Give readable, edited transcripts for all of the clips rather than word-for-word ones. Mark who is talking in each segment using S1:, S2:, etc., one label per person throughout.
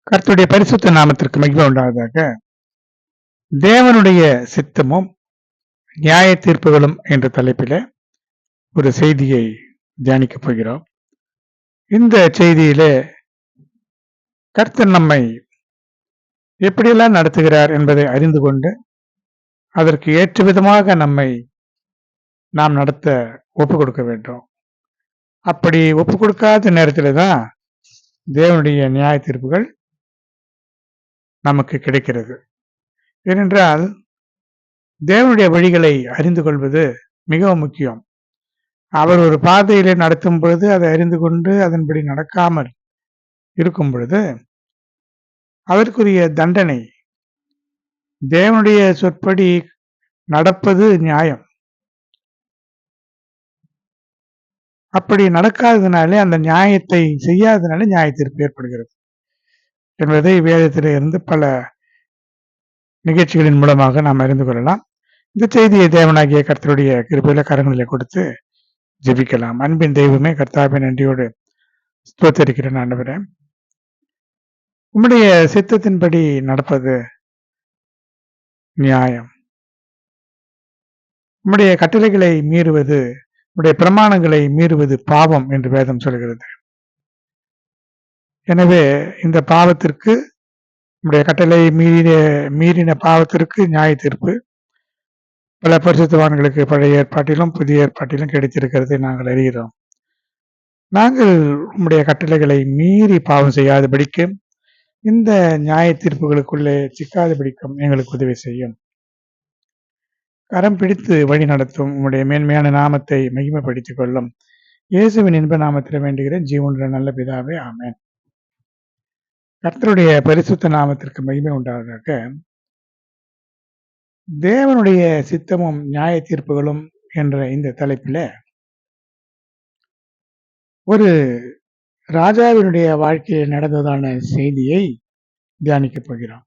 S1: கர்த்தருடைய பரிசுத்த நாமத்திற்கு மகிமை உண்டாவதாக. தேவனுடைய சித்தமும் நியாய தீர்ப்புகளும் என்ற தலைப்பிலே ஒரு செய்தியை தியானிக்கப் போகிறோம். இந்த செய்தியிலே கர்த்தர் நம்மை எப்படியெல்லாம் நடத்துகிறார் என்பதை அறிந்து கொண்டு அதற்கு ஏற்ற விதமாக நம்மை நாம் நடத்த ஒப்பு கொடுக்க வேண்டும். அப்படி ஒப்பு கொடுக்காத நேரத்திலே தான் தேவனுடைய நியாய தீர்ப்புகள் நமக்கு கிடைக்கிறது. ஏனென்றால் தேவனுடைய வழிகளை அறிந்து கொள்வது மிகவும் முக்கியம். அவர் ஒரு பாதையிலே நடத்தும் பொழுது அதை அறிந்து கொண்டு அதன்படி நடக்காமல் இருக்கும் பொழுது அதற்குரிய தண்டனை, தேவனுடைய சொற்படி நடப்பது நியாயம். அப்படி நடக்காததுனாலே, அந்த நியாயத்தை செய்யாததுனாலே நியாய தீர்ப்பு ஏற்படுகிறது என்பதை வேதத்திலே இருந்து பல நிகழ்ச்சிகளின் மூலமாக நாம் அறிந்து கொள்ளலாம். இந்த செய்தியை தேவனாகிய கர்த்தருடைய கிருபையில கரங்களிலே கொடுத்து ஜெபிக்கலாம். அன்பின் தெய்வமே, கர்த்தாவின் நன்றியோடு ஸ்தோத்தரிக்கிறேன் ஆண்டவரே. உம்முடைய சித்தத்தின்படி நடப்பது நியாயம். உம்முடைய கட்டளைகளை மீறுவது, உம்முடைய பிரமாணங்களை மீறுவது பாவம் என்று வேதம் சொல்கிறது. எனவே இந்த பாவத்திற்கு, உம்முடைய கட்டளை மீறின பாவத்திற்கு நியாய தீர்ப்பு பல பரிசுத்தவான்களுக்கு பழைய ஏற்பாட்டிலும் புதிய ஏற்பாட்டிலும் கிடைத்திருக்கிறதை நாங்கள் அறிகிறோம். நாங்கள் உம்முடைய கட்டளைகளை மீறி பாவம் செய்யாதபடிக்கு, இந்த நியாய தீர்ப்புகளுக்குள்ளே சிக்காதபடிக்கும் எங்களுக்கு உதவி செய்யும். கரம் பிடித்து வழி நடத்தும் உம்முடைய மேன்மையான நாமத்தை மகிமைப்படுத்திக் கொள்ளும். இயேசுவின் இன்ப நாமத்தில் வேண்டுகிறேன் ஜீவனுள்ள நல்ல பிதாவே, ஆமென். கர்த்தருடைய பரிசுத்த நாமத்திற்கு மகிமை உண்டாவதாக. தேவனுடைய சித்தமும் நியாய தீர்ப்புகளும் என்ற இந்த தலைப்பில் ஒரு ராஜாவினுடைய வாழ்க்கையில் நடந்ததான செய்தியை தியானிக்கப் போகிறோம்.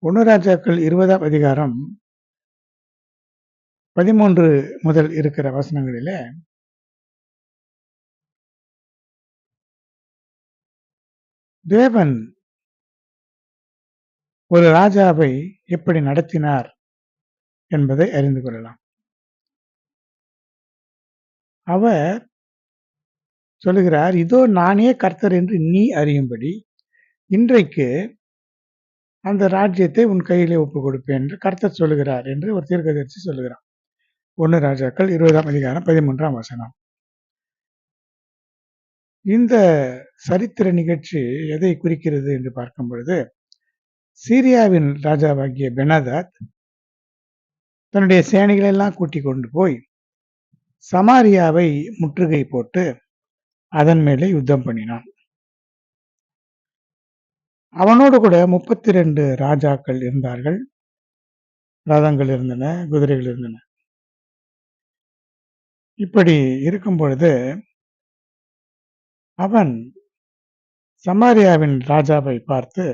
S1: 1 ராஜாக்கள் 20ஆம் அதிகாரம் 13 முதல் இருக்கிற வசனங்களிலே தேவன் ஒரு ராஜாவை எப்படி நடத்தினார் என்பதை அறிந்து கொள்ளலாம். அவர் சொல்லுகிறார், இதோ நானே கர்த்தர் என்று நீ அறியும்படி இன்றைக்கு அந்த ராஜ்யத்தை உன் கையிலே ஒப்பு கொடுப்பேன் என்று கர்த்தர் சொல்லுகிறார் என்று ஒரு தீர்க்கதரிசி சொல்லுகிறார். 1 ராஜாக்கள் 20ஆம் அதிகாரம் 13ஆம் வசனம். இந்த சரித்திர நிகழ்ச்சி எதை குறிக்கிறது என்று பார்க்கும் பொழுது, சீரியாவின் ராஜாவாகிய பெனாதாத் தன்னுடைய சேனைகளை எல்லாம் கூட்டிக் கொண்டு போய் சமாரியாவை முற்றுகை போட்டு அதன் மேலே யுத்தம் பண்ணினான். அவனோடு கூட 32 ராஜாக்கள் இருந்தார்கள். ரதங்கள் இருந்தன, குதிரைகள் இருந்தன. இப்படி இருக்கும் பொழுது அவன் சமாரியாவின் ராஜாவை பார்த்து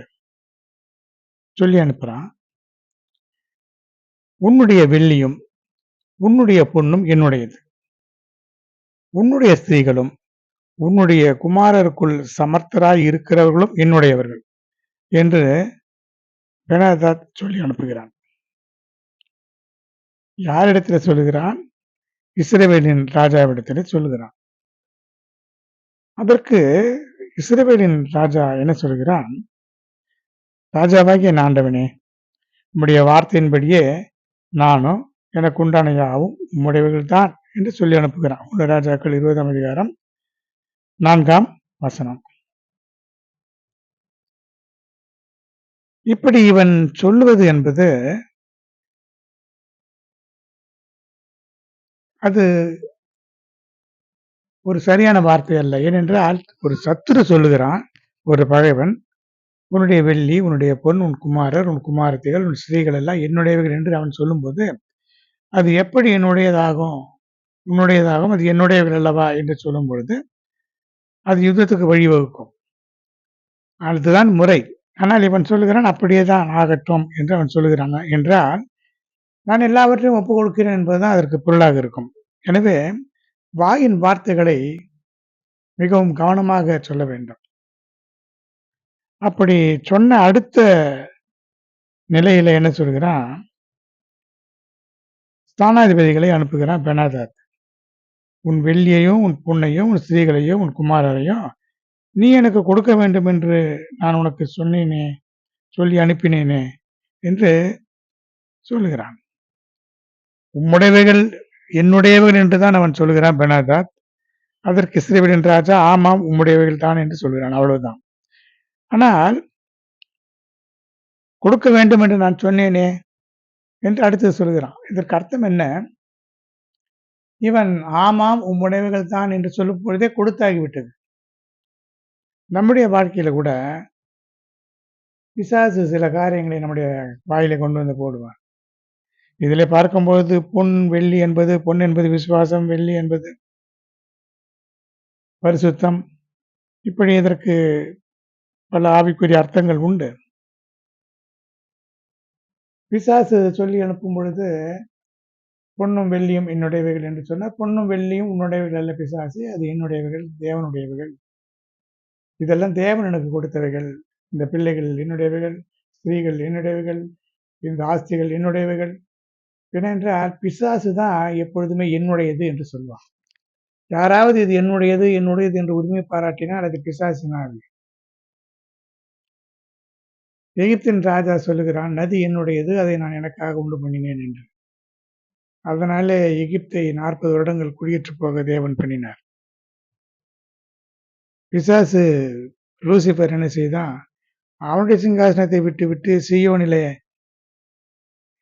S1: சொல்லி அனுப்புறான், உன்னுடைய வெள்ளியும் உன்னுடைய பொன்னும் என்னுடையது, உன்னுடைய ஸ்திரீகளும் உன்னுடைய குமாரருக்குள் சமர்த்தராய் இருக்கிறவர்களும் என்னுடையவர்கள் என்று பெனாதாத் சொல்லி அனுப்புகிறான். யாரிடத்துல சொல்லுகிறான்? இஸ்ரவேலின் ராஜாவிடத்தில் சொல்லுகிறான். அதற்கு இஸ்ரவேலின் ராஜா என்ன சொல்கிறான்? ராஜாவாகிய ஆண்டவனே, உம்முடைய வார்த்தையின்படியே நானும் எனக்கு உண்டான யாவும் உம்முடையவர்கள் தான் என்று சொல்லி அனுப்புகிறான். 1 ராஜாக்கள் 20ஆம் அதிகாரம் 4ஆம் வசனம். இப்படி இவன் சொல்லுவது என்பது அது ஒரு சரியான வார்த்தை அல்ல. ஏனென்றால் ஒரு சத்துரு சொல்லுகிறான், ஒரு பகைவன், உன்னுடைய வெள்ளி, உன்னுடைய பொன், உன் குமாரர், உன் குமாரத்திகள், உன் ஸ்திரீகள் எல்லாம் என்னுடையவர்கள் என்று அவன் சொல்லும்போது, அது எப்படி என்னுடையதாகும்? உன்னுடையதாகும், அது என்னுடையவர்கள் அல்லவா என்று சொல்லும் பொழுது அது யுத்தத்துக்கு வழிவகுக்கும். அதுதான் முறை. ஆனால் இவன் சொல்லுகிறான், அப்படியே தான் ஆகட்டும் என்று அவன் சொல்லுகிறான் என்றால், நான் எல்லாவற்றையும் ஒப்புக் கொடுக்கிறேன் என்பதுதான் அதற்கு பொருளாக இருக்கும். எனவே வாயின் வார்த்தைகளை மிகவும் கவனமாக சொல்ல வேண்டும். அப்படி சொன்ன அடுத்த நிலையில என்ன சொல்கிறான், ஸ்தானாதிபதிகளை அனுப்புகிறான் பெனாதாத். உன் வெள்ளியையும், உன் பொன்னையும், உன் ஸ்திரீகளையும், உன் குமாரரையும் நீ எனக்கு கொடுக்க வேண்டும் என்று நான் உனக்கு சொன்னேனே, சொல்லி அனுப்பினேனே என்று சொல்லுகிறான். உம்முடையவைகள் என்னுடையவைகள் என்றுதான் அவன் சொல்லுகிறான் பெனாதாத். அதற்கு இஸ்ரவேலின் ராஜா ஆமாம் உம்முடையவைகள் தான் என்று சொல்கிறான். அவ்வளவுதான். ஆனால் கொடுக்க வேண்டும் என்று நான் சொன்னேனே என்று அடுத்து சொல்கிறான். இதற்கு அர்த்தம் என்ன? இவன் ஆமாம் உம்முடையவைகள் தான் என்று சொல்லும் பொழுதே கொடுத்தாகிவிட்டது. நம்முடைய வாழ்க்கையில கூட பிசாசு சில காரியங்களை நம்முடைய வாயில கொண்டு வந்து போடுவான். இதிலே பார்க்கும்போது பொன் என்பது விசுவாசம், வெள்ளி என்பது பரிசுத்தம். இப்படி இதற்கு பல ஆவிக்குரிய அர்த்தங்கள் உண்டு. பிசாசு சொல்லி அனுப்பும் பொழுது பொன்னும் வெள்ளியும் என்னுடையவைகள் என்று சொன்னார். பொன்னும் வெள்ளியும் உன்னுடையவைகள் அல்ல பிசாசு, அது என்னுடையவைகள், தேவனுடையவைகள். இதெல்லாம் தேவன் எனக்கு கொடுத்தவைகள். இந்த பிள்ளைகள் என்னுடையவைகள், ஸ்திரீகள் என்னுடையவைகள், இந்த ஆஸ்திகள் என்னுடையவைகள். ஏனென்றால் பிசாசு தான் எப்பொழுதுமே என்னுடையது என்று சொல்வான். யாராவது இது என்னுடையது என்னுடையது என்று உரிமை பாராட்டினால் அது பிசாசின் ஆவி. எகிப்தின் ராஜா சொல்லுகிறான், நதி என்னுடையது, அதை நான் எனக்காக உண்டு பண்ணினேன் என்று. அதனாலே எகிப்தை 40 வருடங்கள் குடியேற்று போக தேவன் பண்ணினார். பிசாசு லூசிபர் என்ன செய்தான், அவனுடைய சிங்காசனத்தை விட்டு விட்டு சீயோனிலே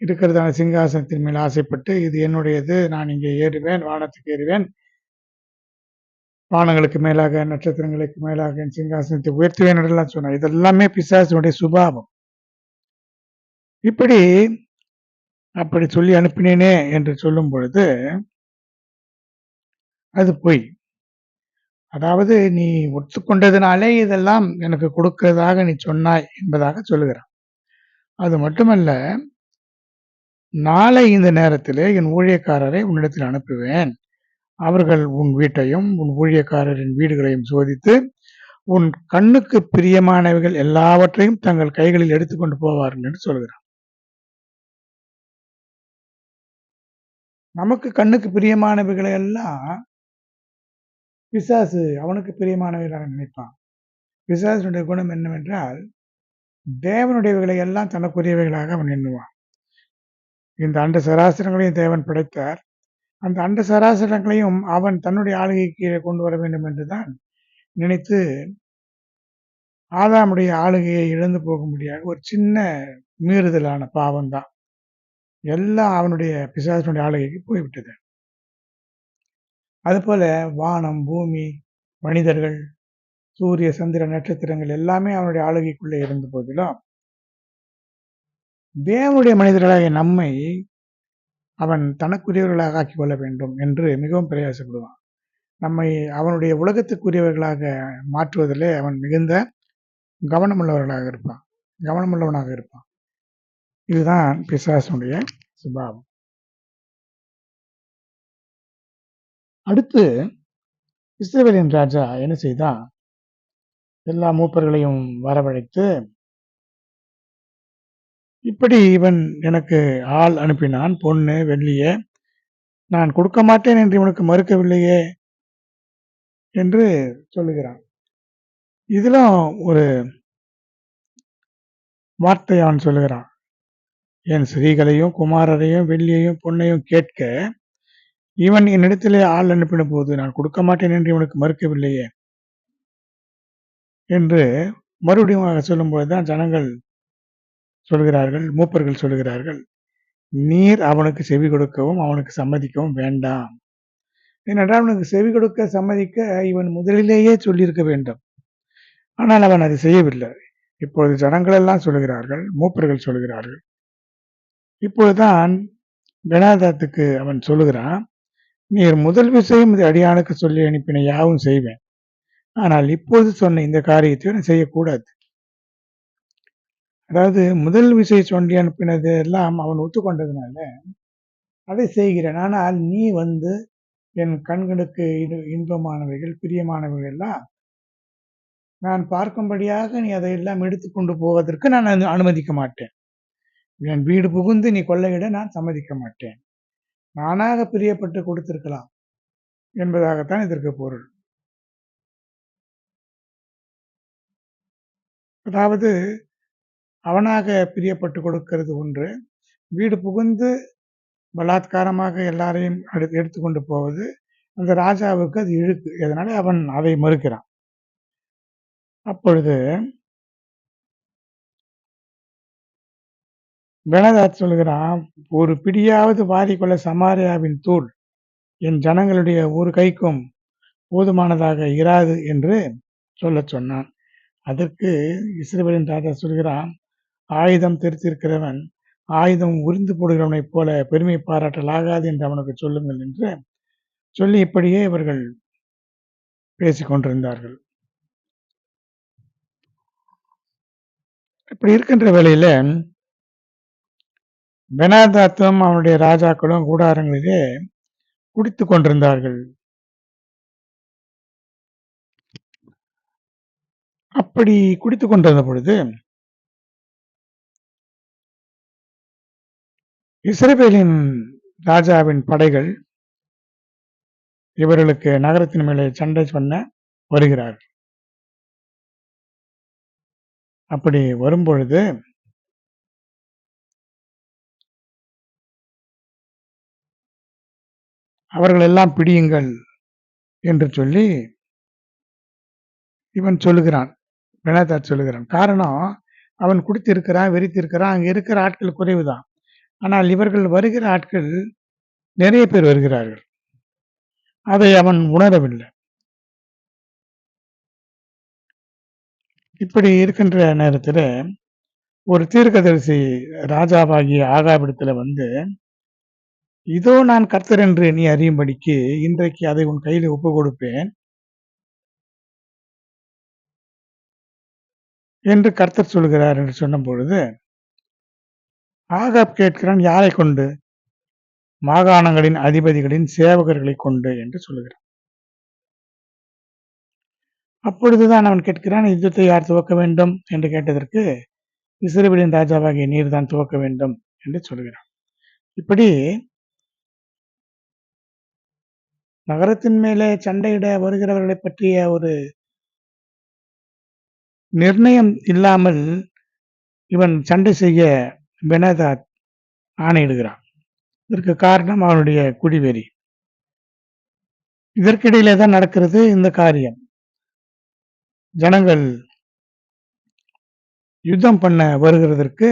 S1: இருக்கிறதான சிங்காசனத்தின் மேல் ஆசைப்பட்டு இது என்னுடையது, நான் இங்கே ஏறுவேன், வானத்துக்கு ஏறுவேன், வானங்களுக்கு மேலாக நட்சத்திரங்களுக்கு மேலாக என் சிங்காசனத்தை உயர்த்துவேன் என்றெல்லாம் சொன்னார். இதெல்லாமே பிசாசுடைய சுபாவம். இப்படி அப்படி சொல்லி அனுப்பினேனே என்று சொல்லும் பொழுது அது பொய். அதாவது நீ ஒத்துக்கொண்டதினாலே இதெல்லாம் எனக்கு கொடுக்கிறதாக நீ சொன்னாய் என்பதாக சொல்லுகிறான். அது மட்டுமல்ல, நாளை இந்த நேரத்திலே என் ஊழியக்காரரை உன்னிடத்தில் அனுப்புவேன். அவர்கள் உன் வீட்டையும் உன் ஊழியக்காரரின் வீடுகளையும் சோதித்து உன் கண்ணுக்கு பிரியமானவைகள் எல்லாவற்றையும் தங்கள் கைகளில் எடுத்துக்கொண்டு போவார்கள் என்று சொல்கிறான். நமக்கு கண்ணுக்கு பிரியமானவைகளை எல்லாம் பிசாசு அவனுக்கு பிரியமானவைகளாக நினைப்பான். பிசாசுடைய குணம் என்னவென்றால் தேவனுடையவைகளை எல்லாம் தனக்குரியவைகளாக அவன் எண்ணுவான். இந்த அண்ட சராசரங்களையும் தேவன் படைத்தார். அந்த அண்ட சராசரங்களையும் அவன் தன்னுடைய ஆளுகைக்கு கீழே கொண்டு வர வேண்டும் என்றுதான் நினைத்து ஆதாமுடைய ஆளுகையை இழந்து போகும்படியாக ஒரு சின்ன மீறுதலான பாவம் தான் எல்லாம் அவனுடைய பிசாசனுடைய ஆளுகைக்கு போய்விட்டது. அதுபோல வானம், பூமி, மனிதர்கள், சூரிய, சந்திர, நட்சத்திரங்கள் எல்லாமே அவனுடைய ஆளுகைக்குள்ளே இருந்த போதிலும் தேவனுடைய மனிதர்களாகிய நம்மை அவன் தனக்குரியவர்களாக ஆக்கிக் கொள்ள வேண்டும் என்று மிகவும் பிரயாசப்படுவான். நம்மை அவனுடைய உலகத்துக்குரியவர்களாக மாற்றுவதிலே அவன் மிகுந்த கவனமுள்ளவனாக இருப்பான். இதுதான் பிசாசனுடைய சுபாவம். அடுத்து இஸ்ரவேலின் ராஜா என்ன செய்தான், எல்லா மூப்பர்களையும் வரவழைத்து, இப்படி இவன் எனக்கு ஆள் அனுப்பினான், பொண்ணு வெள்ளிய நான் கொடுக்க மாட்டேன் என்று இவனுக்கு மறுக்கவில்லையே என்று சொல்லுகிறான். இதிலும் ஒரு வார்த்தை அவன் சொல்லுகிறான், என் ஸ்திரீகளையும் குமாரரையும் வெள்ளியையும் பொன்னையும் கேட்க இவன் என்னிடத்திலே ஆள் அனுப்பின போது நான் கொடுக்க மாட்டேன் என்று இவனுக்கு மறுக்கவில்லையே என்று மறுபடியும் சொல்லும்போதுதான் ஜனங்கள் சொல்கிறார்கள், மூப்பர்கள் சொல்லுகிறார்கள், நீர் அவனுக்கு செவி கொடுக்கவும் அவனுக்கு சம்மதிக்கவும் வேண்டாம். ஏனென்றால் அவனுக்கு செவி கொடுக்க சம்மதிக்க இவன் முதலிலேயே சொல்லியிருக்க வேண்டும். ஆனால் அவன் அதை செய்யவில்லை. இப்பொழுது ஜனங்கள் எல்லாம் சொல்லுகிறார்கள், மூப்பர்கள் சொல்லுகிறார்கள். இப்பொழுதுதான் பெனாதாத்துக்கு அவன் சொல்லுகிறான், நீர் முதல் விஷயம் இது அடியானுக்கு சொல்லி அனுப்பின யாவும் செய்வேன், ஆனால் இப்போது சொன்ன இந்த காரியத்தை நான் செய்யக்கூடாது. அதாவது முதல் விஷயம் சொல்லி அனுப்பினது எல்லாம் அவன் ஒத்துக்கொண்டதுனால அதை செய்கிறேன். ஆனால் நீ வந்து என் கண்களுக்கு இன்பமானவைகள் பிரியமானவைகள் எல்லாம் நான் பார்க்கும்படியாக நீ அதையெல்லாம் எடுத்துக்கொண்டு போவதற்கு நான் அனுமதிக்க மாட்டேன். என் வீடு புகுந்து நீ கொள்ளையிட நான் சம்மதிக்க மாட்டேன். நானாக பிரியப்பட்டு கொடுத்திருக்கலாம் என்பதாகத்தான் இதற்கு பொருள். அதாவது அவனாக பிரியப்பட்டு கொடுக்கிறது ஒன்று, வீடு புகுந்து பலாத்காரமாக எல்லாரையும் எடுத்துக்கொண்டு போவது அந்த ராஜாவுக்கு அது இழுக்கு. அதனால அவன் அதை மறுக்கிறான். அப்பொழுது பெனதாத் சொல்கிறான், ஒரு பிடியாவது வாரிக்கொள்ள சமாரியாவின் தூள் என் ஜனங்களுடைய ஒரு கைக்கும் போதுமானதாக இராது என்று சொல்லச் சொன்னான். அதற்கு இஸ்ரவேலின் ராஜா சொல்கிறான், ஆயுதம் தெரித்திருக்கிறவன் ஆயுதம் உரிந்து போடுகிறவனைப் போல பெருமை பாராட்டலாகாது என்று அவனுக்கு சொல்லுங்கள் என்று சொல்லி இப்படியே இவர்கள் பேசிக் கொண்டிருந்தார்கள். இப்படி இருக்கின்ற வேளையில பெனாதாத்தும் அவனுடைய ராஜாக்களும் கூடாரங்களிலே குடித்துக் கொண்டிருந்தார்கள். அப்படி குடித்துக் கொண்டிருந்த பொழுது இஸ்ரவேலின் ராஜாவின் படைகள் இவர்களுக்கு நகரத்தின் மேலே சண்டை பண்ண வருகிறார்கள். அப்படி வரும்பொழுது அவர்கள் எல்லாம் பிடியுங்கள் என்று சொல்லி இவன் சொல்லுகிறான், பெனாதாத் சொல்லுகிறான். காரணம், அவன் குடித்திருக்கிறான், வெறித்திருக்கிறான். அங்க இருக்கிற ஆட்கள் குறைவுதான். ஆனால் இவர்கள் வருகிற ஆட்கள் நிறைய பேர் வருகிறார்கள். அதை அவன் உணரவில்லை. இப்படி இருக்கின்ற நேரத்தில் ஒரு தீர்க்கதரிசி ராஜாவாகிய ஆகாபிடத்துல வந்து, இதோ நான் கர்த்தர் என்று நீ அறியும்படிக்கு இன்றைக்கு அதை உன் கையில் ஒப்பு கொடுப்பேன் என்று கர்த்தர் சொல்கிறார் என்று சொன்ன பொழுது ஆகாப் கேட்கிறான், யாரை கொண்டு? மாகாணங்களின் அதிபதிகளின் சேவகர்களை கொண்டு என்று சொல்லுகிறான். அப்பொழுதுதான் அவன் கேட்கிறான், யுத்தத்தை யார் துவக்க வேண்டும் என்று கேட்டதற்கு இஸ்ரவேலின் ராஜாவாகிய நீர் தான் துவக்க வேண்டும் என்று சொல்கிறான். இப்படி நகரத்தின் மேலே சண்டையிட வருகிறவர்களை பற்றிய ஒரு நிர்ணயம் இல்லாமல் இவன் சண்டை செய்ய பெனாதாத் ஆணையிடுகிறான். இதற்கு காரணம் அவனுடைய குடிவெறி. இதற்கிடையிலே தான் நடக்கிறது இந்த காரியம். ஜனங்கள் யுத்தம் பண்ண வருகிறதற்கு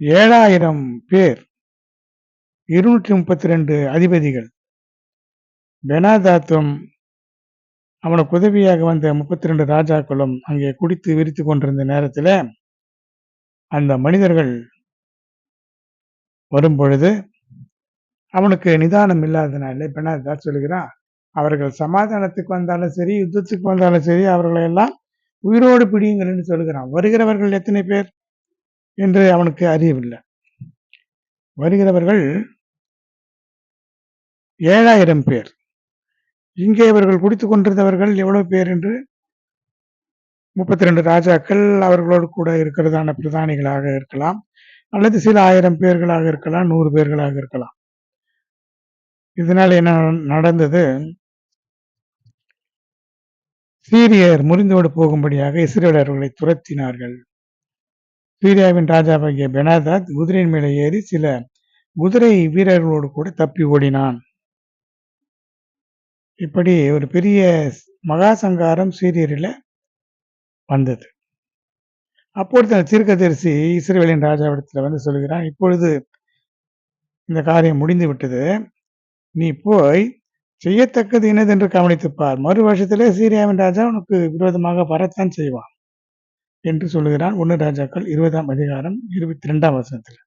S1: 7000 பேர், 232 அதிபதிகள், பெனாதாத்தும் அவனுக்கு உதவியாக வந்த 32 ராஜாக்களும் அங்கே குடித்து விரித்து கொண்டிருந்த நேரத்தில் அந்த மனிதர்கள் வரும்பொழுது அவனுக்கு நிதானம் இல்லாதனால பெனாதாத் சொல்கிறான், அவர்கள் சமாதானத்துக்கு வந்தாலும் சரி, யுத்தத்துக்கு வந்தாலும் சரி, அவர்களை எல்லாம் உயிரோடு பிடியுங்கள் என்று சொல்கிறான். வருகிறவர்கள் எத்தனை பேர் என்று அவனுக்கு அறியவில்லை. வருகிறவர்கள் 7000 பேர். இங்கே இவர்கள் குடித்துக் கொண்டிருந்தவர்கள் எவ்வளவு பேர் என்று 32 ராஜாக்கள், அவர்களோடு கூட இருக்கிறதான பிரதானிகளாக இருக்கலாம், அல்லது சில 1000 பேர்களாக இருக்கலாம், 100 பேர்களாக இருக்கலாம். இதனால் என்ன நடந்தது? சீரியர் முறிந்தோடு போகும்படியாக இஸ்ரவேலர்களை துரத்தினார்கள். சீரியாவின் ராஜாவாகிய பெனாதாத் குதிரையின் மேலே ஏறி சில குதிரை வீரர்களோடு கூட தப்பி ஓடினான். இப்படி ஒரு பெரிய மகா சங்காரம் சீரியரில் வந்தது. அப்பொழுது அந்த தீர்க்கதரிசி இஸ்ரவேலின் ராஜாவிடத்தில் வந்து சொல்கிறான், இப்பொழுது இந்த காரியம் முடிந்து விட்டது, நீ போய் செய்யத்தக்கது என்னதென்று கவனித்துப் பார். மறு வருஷத்திலே சீரியாவின் ராஜா உனக்கு விரோதமாக வரத்தான் செய்வான் என்று சொல்லுகிறான். 1 ராஜாக்கள் 20ஆம் அதிகாரம் 22ஆம் வசனத்தில்.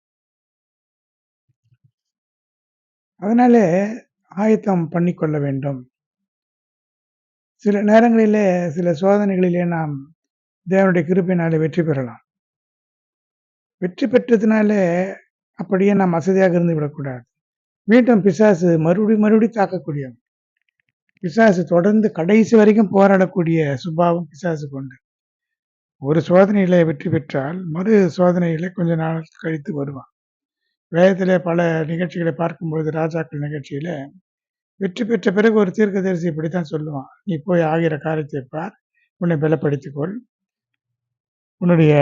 S1: அதனாலே ஆயத்தம் பண்ணிக்கொள்ள வேண்டும். சில நேரங்களிலே, சில சோதனைகளிலே நாம் தேவனுடைய கிருபையினாலே வெற்றி பெறலாம். வெற்றி பெற்றதுனாலே அப்படியே நாம் அசதியாக இருந்து விடக்கூடாது. மீண்டும் பிசாசு மறுபடி தாக்கக்கூடியவன். பிசாசு தொடர்ந்து கடைசி வரைக்கும் போராடக்கூடிய சுபாவம் பிசாசுக்கு உண்டு. ஒரு சோதனையில வெற்றி பெற்றால் மறு சோதனையில கொஞ்ச நாள் கழித்து வருவான். வேதத்திலே பல நிகழ்ச்சிகளை பார்க்கும்பொழுது ராஜாக்கள் நிகழ்ச்சியில வெற்றி பெற்ற பிறகு ஒரு தீர்க்கதரிசி இப்படித்தான் சொல்லுவான். நீ போய் ஆகிற காரியத்தை பார், உன்னை பலப்படுத்திக்கொள், உன்னுடைய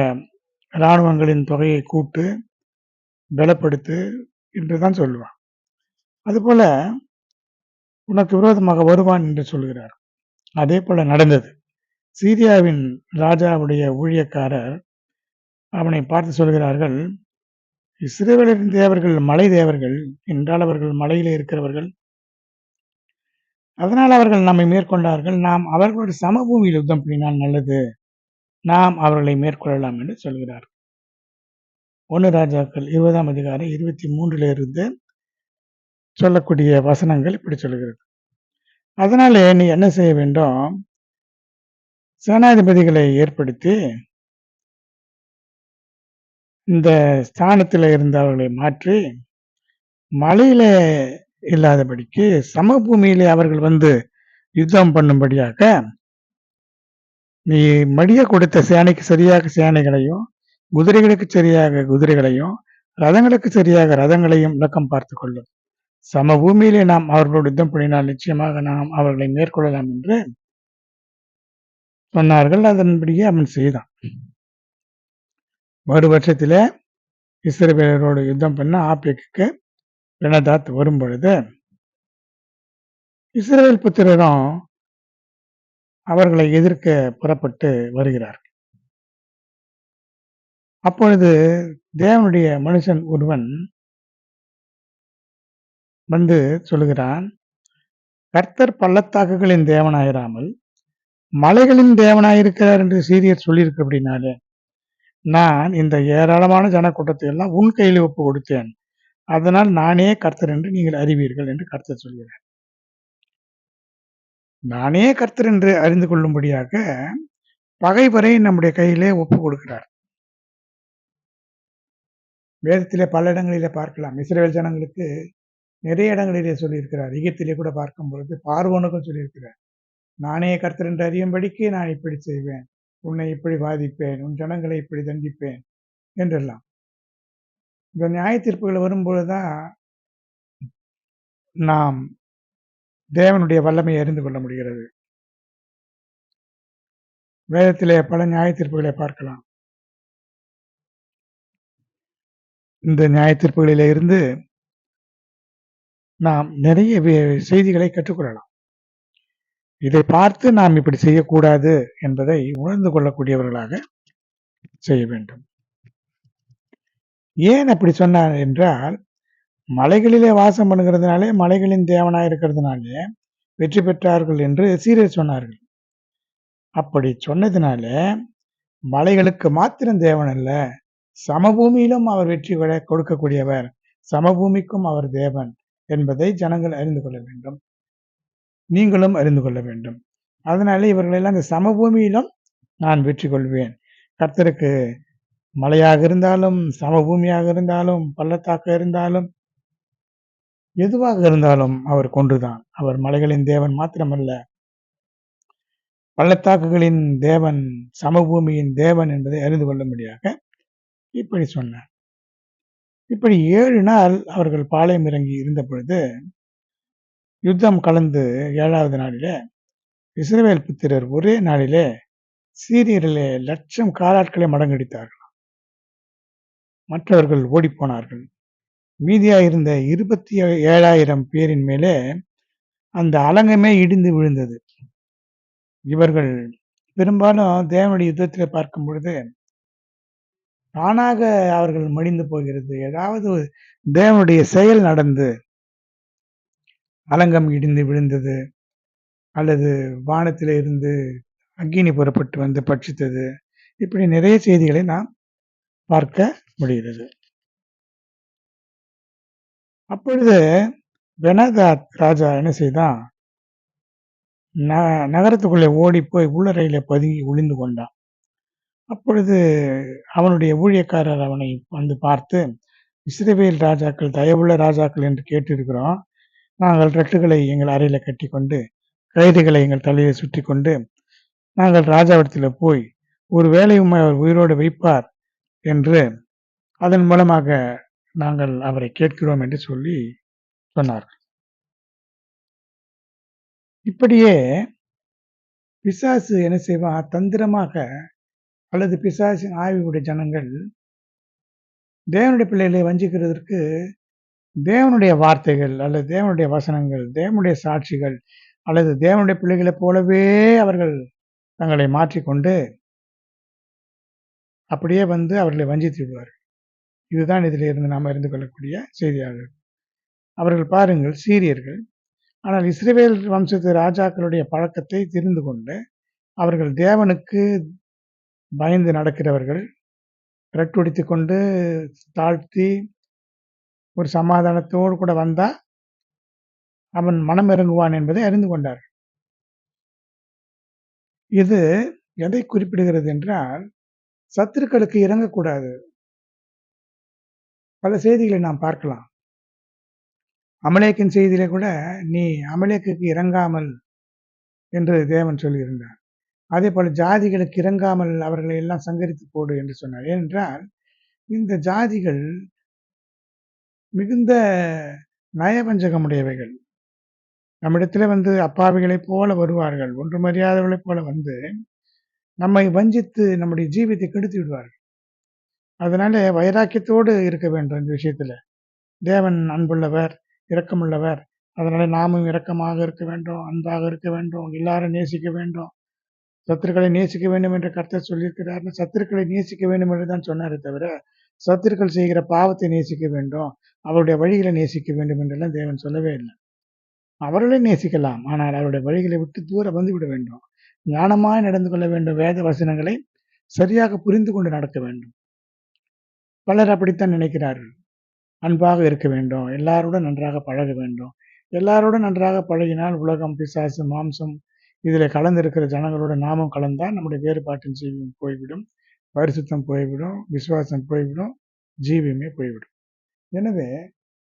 S1: இராணுவங்களின் தொகையை கூட்டு, பலப்படுத்து என்றுதான் சொல்லுவான். அதுபோல உனக்கு விரோதமாக வருவான் என்று சொல்கிறார். அதே போல நடந்தது. சீரியாவின் ராஜாவுடைய ஊழியக்காரர் அவனை பார்த்து சொல்கிறார்கள், இஸ்ரவேலின் தேவர்கள் மலை தேவர்கள் என்றால் அவர்கள் மலையிலே இருக்கிறவர்கள், அதனால் அவர்கள் நம்மை மேற்கொண்டார்கள், நாம் அவர்களோடு சமபூமியில் யுத்தம் பண்ணினால் நல்லது, நாம் அவர்களை மேற்கொள்ளலாம் என்று சொல்கிறார். 1 ராஜாக்கள் 20ஆம் அதிகாரம் 23 இருந்து சொல்லக்கூடிய வசனங்கள் இப்படி சொல்கிறது. அதனாலே நீ என்ன செய்ய வேண்டும், சேனாதிபதிகளை ஏற்படுத்தி இந்த ஸ்தானத்தில் இருந்தவர்களை மாற்றி மலையில இல்லாதபடிக்கு சமபூமியிலே அவர்கள் வந்து யுத்தம் பண்ணும்படியாக நீ மடிய கொடுத்த சேனைக்கு சரியாக சேனைகளையும், குதிரைகளுக்கு சரியாக குதிரைகளையும், ரதங்களுக்கு சரியாக ரதங்களையும் இலக்கம் பார்த்து கொள்ளும். சமபூமியிலே நாம் அவர்களோடு யுத்தம் பண்ணினால் நிச்சயமாக நாம் அவர்களை மேற்கொள்ளலாம் என்று சொன்னார்கள். அதன்படியே அவன் செய்தான். ஒரு வருஷத்திலே இஸ்ரவேலரோடு யுத்தம் பண்ண ஆப்பேக்கு பெனதாத் வரும் பொழுது இஸ்ரவேல் புத்திரரும் அவர்களை எதிர்க்க புறப்பட்டு வருகிறார். அப்பொழுது தேவனுடைய மனுஷன் ஒருவன் வந்து சொல்லுகிறான், கர்த்தர் பள்ளத்தாக்குகளின் தேவனாயிராமல் மலைகளின் தேவனாயிருக்கிறார் என்று சீரியர் சொல்லியிருக்கிறபடினாலே நான் இந்த ஏராளமான ஜனக்கூட்டத்தை எல்லாம் உன் கையில் ஒப்பு கொடுத்தேன், அதனால் நானே கர்த்தர் என்று நீங்கள் அறிவீர்கள் என்று கர்த்தர் சொல்கிறார். நானே கர்த்தர் என்று அறிந்து கொள்ளும்படியாக பகைவரை நம்முடைய கையிலே ஒப்பு கொடுக்கிறார். வேதத்திலே பல இடங்களிலே பார்க்கலாம். இஸ்ரவேல் ஜனங்களுக்கு நிறைய இடங்களிலே சொல்லியிருக்கிறார். எகிப்திலே கூட பார்க்கும் பொழுது பார்வோனுக்கும் சொல்லியிருக்கிறார், நானே கர்த்தர் என்று அறியும்படிக்கு நான் இப்படி செய்வேன், உன்னை இப்படி பாதிப்பேன், உன் ஜனங்களை இப்படி தண்டிப்பேன் என்றெல்லாம். இந்த நியாய தீர்ப்புகள் வரும்பொழுதுதான் நாம் தேவனுடைய வல்லமையை அறிந்து கொள்ள முடிகிறது. வேதத்திலே பல நியாய தீர்ப்புகளை பார்க்கலாம். இந்த நியாய தீர்ப்புகளிலே இருந்து நாம் நிறைய செய்திகளை கற்றுக்கொள்ளலாம். இதை பார்த்து நாம் இப்படி செய்யக்கூடாது என்பதை உணர்ந்து கொள்ளக்கூடியவர்களாக செய்ய வேண்டும். ஏன் அப்படி சொன்னார் என்றால், மலைகளிலே வாசம் பண்ணுகிறதுனாலே, மலைகளின் தேவனாய் இருக்கிறதுனாலே வெற்றி பெற்றார்கள் என்று சீரியர் சொன்னார்கள். அப்படி சொன்னதுனால மலைகளுக்கு மாத்திரம் தேவன் அல்ல, சமபூமியிலும் அவர் வெற்றி கொடுக்கக்கூடியவர், சமபூமிக்கும் அவர் தேவன் என்பதை ஜனங்கள் அறிந்து கொள்ள வேண்டும், நீங்களும் அறிந்து கொள்ள வேண்டும். அதனால இவர்களெல்லாம் இந்த சமபூமியிலும் நான் வெற்றி கொள்வேன். கர்த்தருக்கு மலையாக இருந்தாலும், சமபூமியாக இருந்தாலும், பள்ளத்தாக்க இருந்தாலும், எதுவாக இருந்தாலும் அவர் கொன்றுதான். அவர் மலைகளின் தேவன் மாத்திரமல்ல, பள்ளத்தாக்குகளின் தேவன், சமபூமியின் தேவன் என்பதை அறிந்து கொள்ளும்படியாக இப்படி சொன்னார். இப்படி 7 நாள் அவர்கள் பாளையம் இறங்கி இருந்த பொழுது யுத்தம் கலந்து 7வது நாளிலே இஸ்ரவேல் புத்திரர் ஒரே நாளிலே சீரியரிலே 1,00,000 காலாட்களை மடங்கடித்தார்கள். மற்றவர்கள் ஓடிப்போனார்கள். மீதியாயிருந்த 27,000 பேரின் மேலே அந்த அலங்கமே இடிந்து விழுந்தது. இவர்கள் பெரும்பாலும் தேவனுடைய யுத்தத்திலே பார்க்கும் பொழுது தானாக அவர்கள் மடிந்து போகிறது. ஏதாவது தேவனுடைய செயல் நடந்து அலங்கம் இடிந்து விழுந்தது, அல்லது வானத்திலே இருந்து அக்கினி புறப்பட்டு வந்து பட்சித்தது, இப்படி நிறைய செய்திகளை நாம் பார்க்க முடிகிறது. அப்பொழுது பெனதாத் ராஜா என்ன செய்தான், நகரத்துக்குள்ளே ஓடி போய் உள்ளறையில பதுங்கி ஒளிந்து கொண்டான். அப்பொழுது அவனுடைய ஊழியக்காரர் அவனை வந்து பார்த்து, இஸ்ரவேல் ராஜாக்கள் தயவுள்ள ராஜாக்கள் என்று கேட்டிருக்கிறோம், நாங்கள் ரட்டுகளை எங்கள் அறையில கட்டி கொண்டு கயிறுகளை எங்கள் தலையை சுற்றி கொண்டு நாங்கள் ராஜாவிடத்தில் போய் ஒரு வேளையும் அவர் உயிரோடு வைப்பார் என்று அதன் மூலமாக நாங்கள் அவரை கேட்கிறோம் என்று சொல்லி சொன்னார்கள். இப்படியே பிசாசு என்ன செய்வான், தந்திரமாக அல்லது பிசாசின் ஆய்வுடைய ஜனங்கள் தேவனுடைய பிள்ளைகளை வஞ்சிக்கிறதற்கு தேவனுடைய வார்த்தைகள் அல்லது தேவனுடைய வசனங்கள், தேவனுடைய சாட்சிகள் அல்லது தேவனுடைய பிள்ளைகளைப் போலவே அவர்கள் தங்களை மாற்றிக்கொண்டு அப்படியே வந்து அவர்களை வஞ்சித்து விடுவார்கள். இதுதான் இதில் இருந்து நாம் அறிந்து கொள்ளக்கூடிய செய்தியாளர்கள். அவர்கள் பாருங்கள், சீரியர்கள். ஆனால் இஸ்ரவேல் வம்சத்து ராஜாக்களுடைய பழக்கத்தை தெரிந்து கொண்டு அவர்கள் தேவனுக்கு பயந்து நடக்கிறவர்கள், ரட்டுடித்து கொண்டு தாழ்த்தி ஒரு சமாதானத்தோடு கூட வந்தா அவன் மனம் இறங்குவான் என்பதை அறிந்து கொண்டார். இது எதை குறிப்பிடுகிறது என்றால், சத்துருக்களுக்கு இறங்கக்கூடாது. பல செய்திகளை நாம் பார்க்கலாம். அமலேக்கின் செய்தியிலே கூட நீ அமலேக்குக்கு இறங்காமல் என்று தேவன் சொல்லியிருந்தார். அதே போல ஜாதிகளுக்கு இறங்காமல் அவர்களை எல்லாம் சங்கரித்து போடு என்று சொன்னார். ஏனென்றால் இந்த ஜாதிகள் மிகுந்த நயவஞ்சகமுடையவைகள். நம்மிடத்திலே வந்து அப்பாவிகளைப் போல வருவார்கள், ஒன்றுமறியாதவர்களைப் போல வந்து நம்மை வஞ்சித்து நம்முடைய ஜீவியத்தை கெடுத்து விடுவார்கள். அதனால வைராக்கியத்தோடு இருக்க வேண்டும் இந்த விஷயத்துல. தேவன் அன்புள்ளவர், இரக்கமுள்ளவர். அதனால நாமும் இரக்கமாக இருக்க வேண்டும், அன்பாக இருக்க வேண்டும், எல்லாரும் நேசிக்க வேண்டும், சத்துருக்களை நேசிக்க வேண்டும் என்று கர்த்தர் சொல்லியிருக்கிறார். சத்துருக்களை நேசிக்க வேண்டும் என்று தான் சொன்னாரே தவிர, சத்துருக்கள் செய்கிற பாவத்தை நேசிக்க வேண்டும், அவருடைய வழிகளை நேசிக்க வேண்டும் என்றெல்லாம் தேவன் சொல்லவே இல்லை. அவர்களை நேசிக்கலாம், ஆனால் அவருடைய வழிகளை விட்டு தூர வந்துவிட வேண்டும். ஞானமாய் நடந்து கொள்ள வேண்டும். வேத வசனங்களை சரியாக புரிந்து கொண்டு நடக்க வேண்டும். பலர் அப்படித்தான் நினைக்கிறார்கள். அன்பாக இருக்க வேண்டும், எல்லாருடன் நன்றாக பழக வேண்டும். எல்லாருடன் நன்றாக பழகினால் உலகம், பிசாசு, மாம்சம் இதில் கலந்திருக்கிற ஜனங்களோட நாமும் கலந்தால் நம்முடைய வேறுபாட்டின் ஜீவியம் போய்விடும், பரிசுத்தம் போய்விடும், விசுவாசம் போய்விடும், ஜீவியமே போய்விடும். எனவே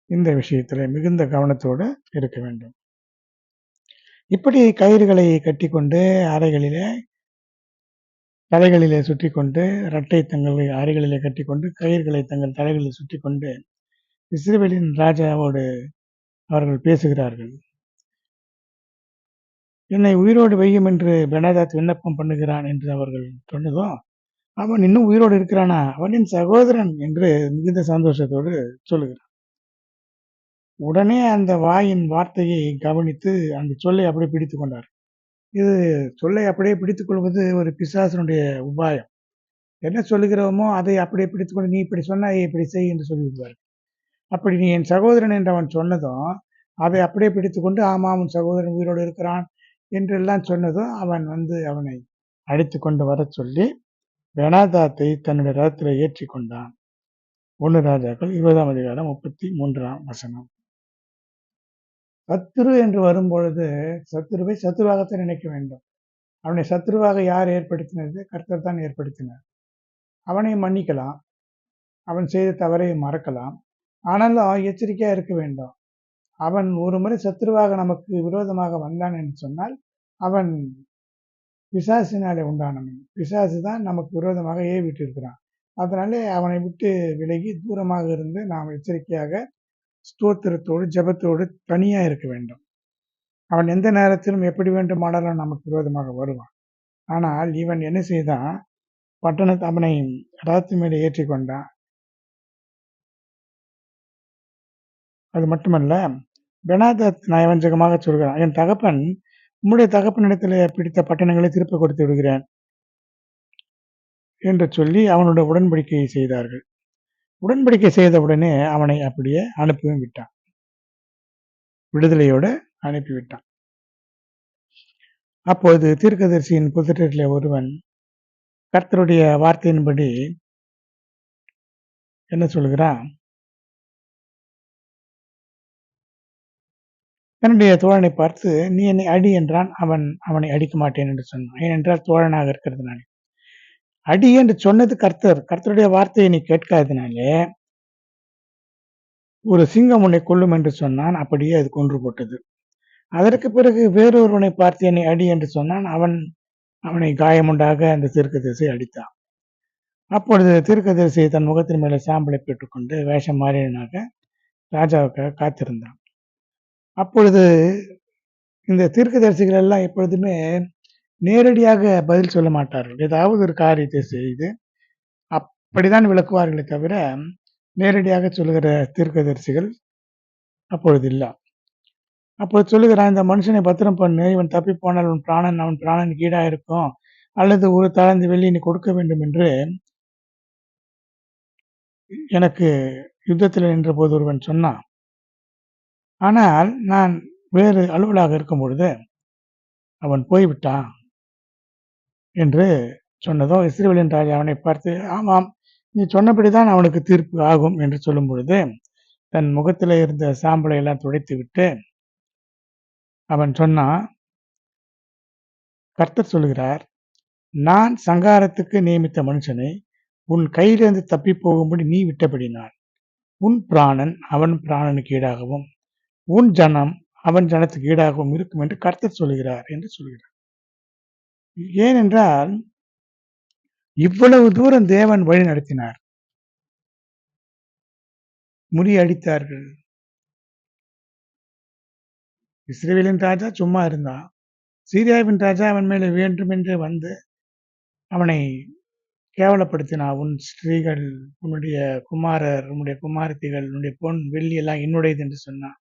S1: இந்த விஷயத்துல மிகுந்த கவனத்தோடு இருக்க வேண்டும். இப்படி கயிறுகளை கட்டிக்கொண்டு அறைகளிலே தலைகளிலே சுற்றி கொண்டு இரட்டை தங்கள் அறைகளிலே கட்டிக்கொண்டு கயிறுகளை தங்கள் தலைகளில் சுற்றி கொண்டு இஸ்ரவேலின் ராஜாவோடு அவர்கள் பேசுகிறார்கள். என்னை உயிரோடு வையும் என்று பெனாதாத் விண்ணப்பம் பண்ணுகிறான் என்று அவர்கள் சொன்னதும், அவன் இன்னும் உயிரோடு இருக்கிறானா, அவனின் சகோதரன் என்று மிகுந்த சந்தோஷத்தோடு சொல்லுகிறான். உடனே அந்த வாயின் வார்த்தையை கவனித்து அந்த சொல்லை அப்படியே பிடித்து கொண்டார். இது சொல்லை அப்படியே பிடித்துக் கொள்வது ஒரு பிசாசனுடைய உபாயம். என்ன சொல்லுகிறோமோ அதை அப்படியே பிடித்துக்கொண்டு, நீ இப்படி சொன்னாய், இப்படி செய் என்று சொல்லிவிடுவார். அப்படி நீ என் சகோதரன் என்று அவன் சொன்னதும் அதை அப்படியே பிடித்துக்கொண்டு, ஆமாம் உன் சகோதரன் உயிரோடு இருக்கிறான் என்றெல்லாம் சொன்னதும் அவன் வந்து அவனை அழைத்து கொண்டு வர சொல்லி பெனாதாத்தை தன்னுடைய ரதத்தில் ஏற்றி கொண்டான். 1 ராஜாக்கள் 20ஆம் அதிகாரம் 33ஆம் வசனம். சத்துரு என்று வரும்பொழுது சத்துருவை சத்துருவாகத்தான் நினைக்க வேண்டும். அவனை சத்துருவாக யார் ஏற்படுத்தினது? கர்த்தர் தான் ஏற்படுத்தினார். அவனை மன்னிக்கலாம், அவன் செய்த தவறை மறக்கலாம். ஆனாலும் எச்சரிக்கையா இருக்க வேண்டும். அவன் ஒரு முறை சத்துருவாக நமக்கு விரோதமாக வந்தான் என்று சொன்னால் அவன் பிசாசினாலே உண்டானவன். பிசாசு தான் நமக்கு விரோதமாக ஏவிட்டு இருக்கிறான். அதனாலே அவனை விட்டு விலகி தூரமாக இருந்து நாம் எச்சரிக்கையாக ஸ்தோத்திரத்தோடு ஜெபத்தோடு தனியா இருக்க வேண்டும். அவன் எந்த நேரத்திலும் எப்படி வேண்டுமானாலும் நமக்கு விரோதமாக வருவான். ஆனால் இவன் என்ன செய்தான், பட்டணத்தை அவனை ரதத்து மேலே ஏற்றி கொண்டான். அது மட்டுமல்ல, பெனாதாத் நயவஞ்சகமாக சொல்கிறான், என் தகப்பன் உம்முடைய தகப்பனிடத்தில் பிடித்த பட்டணங்களை திருப்ப கொடுத்து விடுகிறேன் என்று சொல்லி அவனுடைய உடன்படிக்கையை செய்தார்கள். உடன்படிக்கை செய்தவுடனே அவனை அப்படியே அனுப்பியும் விட்டான், விடுதலையோடு அனுப்பிவிட்டான். அப்போது தீர்க்கதரிசியின் புத்திரரிலே ஒருவன் கர்த்தருடைய வார்த்தையின்படி என்ன சொல்கிறான், தன்னுடைய தோழனை பார்த்து நீ என்னை அடி என்றான். அவன் அவனை அடிக்க மாட்டேன் என்று சொன்னான். ஏனென்றால் தோழனாக இருக்கிறதுனாலே. அடி என்று சொன்னது கர்த்தர். கர்த்தருடைய வார்த்தையை நீ கேட்காதனாலே ஒரு சிங்கம் உன்னை கொல்லும் என்று சொன்னான். அப்படியே அது கொன்று போட்டது. அதற்கு பிறகு வேறொருவனை பார்த்து என்னை அடி என்று சொன்னான். அவனை காயமுண்டாக அந்த தீர்க்கதரிசி அடித்தான். அப்பொழுது தீர்க்கதரிசி தன் முகத்தின் மேலே சாம்பலை பெற்றுக்கொண்டு வேஷம் மாறினாக ராஜாவுக்காக காத்திருந்தான். அப்பொழுது இந்த தீர்க்கதரிசிகள் எல்லாம் எப்பொழுதுமே நேரடியாக பதில் சொல்ல மாட்டார்கள். ஏதாவது ஒரு காரியத்தை செய்து அப்படிதான் விளக்குவார்களே தவிர நேரடியாக சொல்லுகிற தீர்க்கதரிசிகள் அப்பொழுது இல்லை. அப்பொழுது சொல்லுகிறான், இந்த மனுஷனை பத்திரம் பண்ணு, இவன் தப்பி போனால் அவன் பிராணனுக்கு ஈடா இருக்கும், அல்லது ஒரு தாளந்து வெள்ளி நீ கொடுக்க வேண்டும் என்று எனக்கு யுத்தத்தில் நின்ற போது ஒருவன் சொன்னான். ஆனால் நான் வேறு அலுவலாக இருக்கும் பொழுது அவன் போய்விட்டான் என்று சொன்னதும் இஸ்ரவேலின் ராஜா அவனை பார்த்து, ஆமாம், நீ சொன்னபடிதான் அவனுக்கு தீர்ப்பு ஆகும் என்று சொல்லும் பொழுது தன் முகத்தில் இருந்த சாம்பலை எல்லாம் துடைத்து விட்டு அவன் சொன்னான், கர்த்தர் சொல்கிறார், நான் சங்காரத்துக்கு நியமித்த மனுஷனை உன் கையிலிருந்து தப்பி போகும்படி நீ விட்டபடினான் உன் பிராணன் அவன் பிராணனுக்கு ஈடாகவும் உன் ஜனம் அவன் ஜனத்துக்கு ஈடாகவும் இருக்கும் என்று கர்த்தர் சொல்கிறார் என்று சொல்கிறார். ஏனென்றால் இவ்வளவு தூரம் தேவன் வழி நடத்தினார். முறியடித்தார்கள். இஸ்ரவேலின் ராஜா சும்மா இருந்தான். சீரியாவின் ராஜா அவன் மேலே வேண்டுமென்று வந்து அவனை கேவலப்படுத்தினான். உன் ஸ்திரீகள், உன்னுடைய குமாரர், உன்னுடைய குமாரத்திகள், உன்னுடைய பொன் வெள்ளி எல்லாம் என்னுடையது என்று சொன்னான்.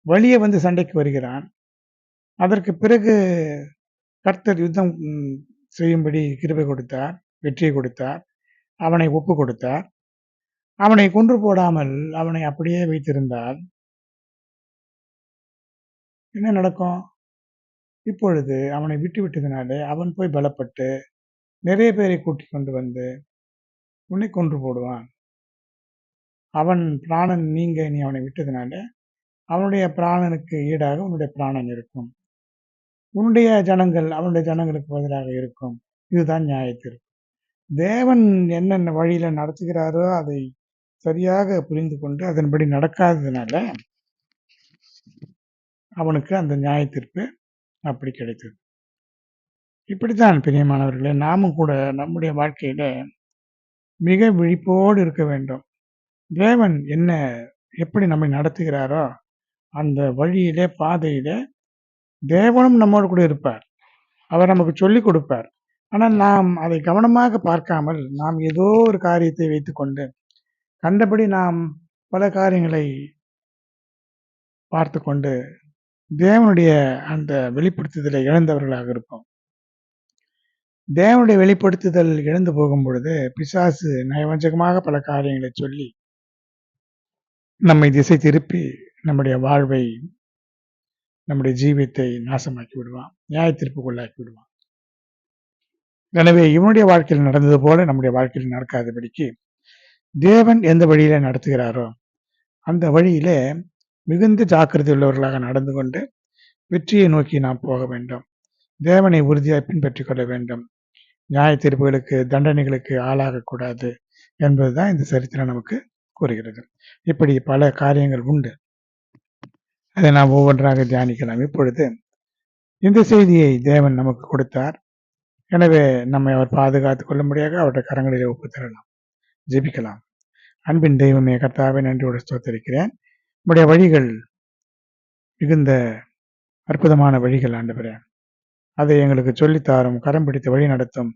S1: வழியே வந்து சண்டைக்கு வருகிறான். அதற்கு பிறகு கர்த்தர் யுத்தம் செய்யும்படி கிருபை கொடுத்தார், வெற்றியை கொடுத்தார், அவனை ஒப்பு கொடுத்தார். அவனை கொன்று போடாமல் அவனை அப்படியே வைத்திருந்தால் என்ன நடக்கும்? இப்பொழுது அவனை விட்டு விட்டதினாலே அவன் போய் பலப்பட்டு நிறைய பேரை கூட்டிக் கொண்டு வந்து உன்னை கொன்று போடுவான். அவன் பிராணன் நீங்க நீ அவனை விட்டதினால அவனுடைய பிராணனுக்கு ஈடாக உன்னுடைய பிராணன் இருக்கும். உன்னுடைய ஜனங்கள் அவனுடைய ஜனங்களுக்கு பதிலாக இருக்கும். இதுதான் நியாயத்தீர்ப்பு. தேவன் என்னென்ன வழியில நடத்துகிறாரோ அதை சரியாக புரிந்து கொண்டு அதன்படி நடக்காததுனால அவனுக்கு அந்த நியாயத்தீர்ப்பு அப்படி கிடைத்தது. இப்படித்தான் பிரியமானவர்களே, நாமும் கூட நம்முடைய வாழ்க்கையில மிக விழிப்போடு இருக்க வேண்டும். தேவன் என்ன எப்படி நம்மை நடத்துகிறாரோ அந்த வழியிலே பாதையிலே தேவனும் நம்மோடு கூட இருப்பார். அவர் நமக்கு சொல்லிக் கொடுப்பார். ஆனால் நாம் அதை கவனமாக பார்க்காமல் நாம் ஏதோ ஒரு காரியத்தை வைத்துக்கொண்டு கண்டபடி நாம் பல காரியங்களை பார்த்து கொண்டு தேவனுடைய அந்த வெளிப்படுத்துதலை இழந்தவர்களாக இருப்போம். தேவனுடைய வெளிப்படுத்துதல் இழந்து போகும் பொழுது பிசாசு நயவஞ்சகமாக பல காரியங்களை சொல்லி நம்மை திசை திருப்பி நம்முடைய வாழ்வை, நம்முடைய ஜீவியத்தை நாசமாக்கி விடுவான், நியாய தீர்ப்புக்குள்ளாக்கி விடுவான். எனவே இவனுடைய வாழ்க்கையில் நடந்தது போல நம்முடைய வாழ்க்கையில் நடக்காதபடிக்கு தேவன் எந்த வழியில நடத்துகிறாரோ அந்த வழியிலே மிகுந்த ஜாக்கிரதை உள்ளவர்களாக நடந்து கொண்டு வெற்றியை நோக்கி நாம் போக வேண்டும். தேவனை உறுதியாய் பின்பற்றிக் கொள்ள வேண்டும். நியாய தீர்ப்புகளுக்கு, தண்டனைகளுக்கு ஆளாகக்கூடாது என்பதுதான் இந்த சரித்திரம் நமக்கு கூறுகிறது. இப்படி பல காரியங்கள் உண்டு. அதை நாம் ஒவ்வொன்றாக தியானிக்கலாம். இப்பொழுது இந்த செய்தியை தேவன் நமக்கு கொடுத்தார். எனவே நம்மை அவர் பாதுகாத்துக் கொள்ளும்படியாக அவருடைய கரங்களிலே ஒப்பு தரலாம். ஜெபிக்கலாம். அன்பின் தெய்வமே, கர்த்தாவே, நன்றியோடு ஸ்தோத்திரிக்கிறேன். நம்முடைய வழிகள் மிகுந்த அற்புதமான வழிகள் ஆண்டவரே. அதை எங்களுக்கு சொல்லித்தாரும், கரம் பிடித்து வழி நடத்தும்.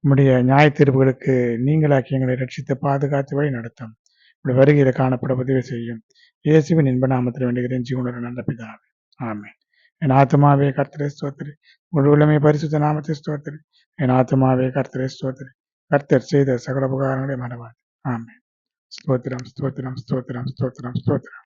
S1: நம்முடைய நியாய தீர்ப்புகளுக்கு நீங்களாக்கி எங்களை ரட்சித்து பாதுகாத்து வழி நடத்தும். இப்படி வருகையில காணப்பட உதவி செய்யும். இயேசுவின் இன்ப நாமத்தில் வேண்டுகிறேன் ஜீவனுள்ள நல்ல பிதாவே, ஆமென். என் ஆத்மாவே கர்த்தரை ஸ்தோத்திரி, முழு உள்ளமே பரிசுத்த நாமத்தை ஸ்தோத்திரி. என் ஆத்மாவே கர்த்தரை ஸ்தோத்திரி, கர்த்தர் செய்த சகல உபகாரங்களை மறவாது. ஆமென். ஸ்தோத்திரம், ஸ்தோத்திரம், ஸ்தோத்திரம், ஸ்தோத்திரம், ஸ்தோத்திரம்.